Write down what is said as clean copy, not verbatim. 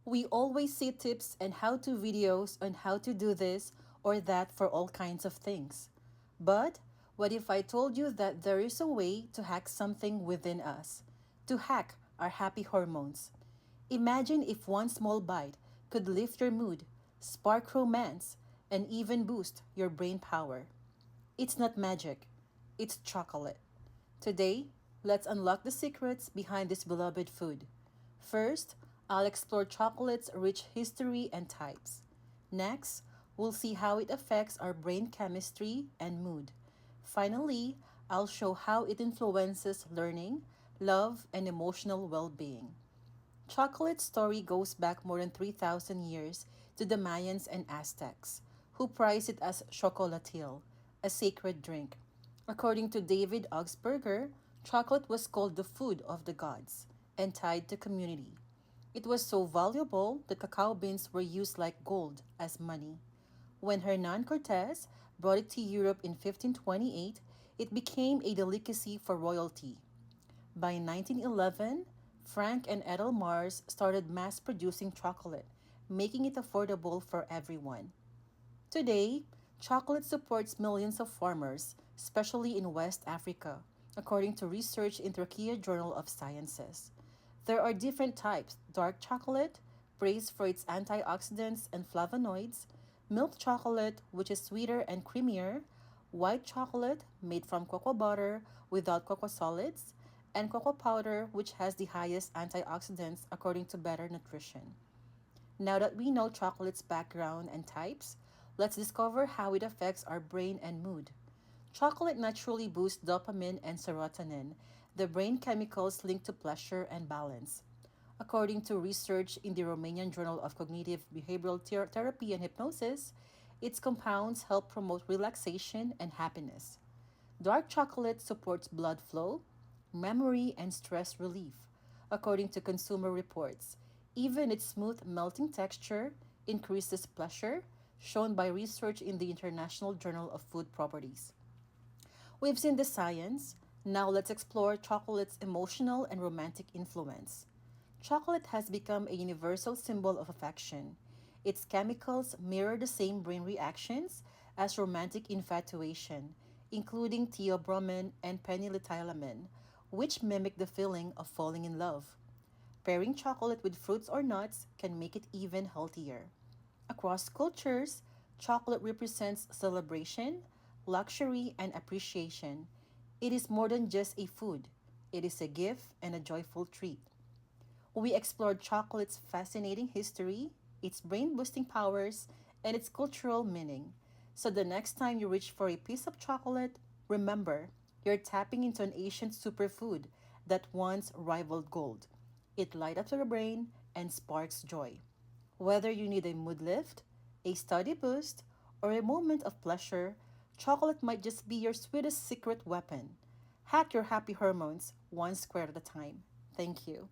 We always see tips and how to videos on how to do this or that for all kinds of things. But what if I told you that there is a way to hack something within us? To hack our happy hormones. Imagine if one small bite could lift your mood, spark romance, and even boost your brain power. It's not magic, it's chocolate. Today, let's unlock the secrets behind this beloved food. First, I'll explore chocolate's rich history and types. Next, we'll see how it affects our brain chemistry and mood. Finally, I'll show how it influences learning, love, and emotional well being. Chocolate's story goes back more than 3,000 years to the Mayans and Aztecs, who prized it as chocolatil, a sacred drink. According to David Augsburger, chocolate was called the food of the gods and tied to community. It was so valuable that cacao beans were used like gold as money. When Hernan Cortes brought it to Europe in 1528, it became a delicacy for royalty. By 1911, Frank and Ethel Mars started mass producing chocolate, making it affordable for everyone. Today, chocolate supports millions of farmers, especially in West Africa, according to research in Turkiya Journal of Sciences. There are different types: dark chocolate, praised for its antioxidants and flavonoids, milk chocolate, which is sweeter and creamier, white chocolate, made from cocoa butter without cocoa solids, and cocoa powder, which has the highest antioxidants according to Better Nutrition. Now that we know chocolate's background and types, let's discover how it affects our brain and mood. Chocolate naturally boosts dopamine and serotonin, the brain chemicals linked to pleasure and balance. According to research in the Romanian Journal of Cognitive Behavioral Therapy and Hypnosis, its compounds help promote relaxation and happiness. Dark chocolate supports blood flow, memory, and stress relief, according to Consumer Reports. Even its smooth melting texture increases pleasure, shown by research in the International Journal of Food Properties. We've seen the science. Now let's explore chocolate's emotional and romantic influence. Chocolate has become a universal symbol of affection. Its chemicals mirror the same brain reactions as romantic infatuation, including theobromine and phenylethylamine, which mimic the feeling of falling in love. Pairing chocolate with fruits or nuts can make it even healthier. Across cultures, chocolate represents celebration, luxury, and appreciation. It is more than just a food, it is a gift and a joyful treat. We explored chocolate's fascinating history, its brain boosting powers, and its cultural meaning. So the next time you reach for a piece of chocolate, remember you're tapping into an ancient superfood that once rivaled gold. It lights up your brain and sparks joy. Whether you need a mood lift, a study boost, or a moment of pleasure, chocolate might just be your sweetest secret weapon. Hack your happy hormones one square at a time. Thank you.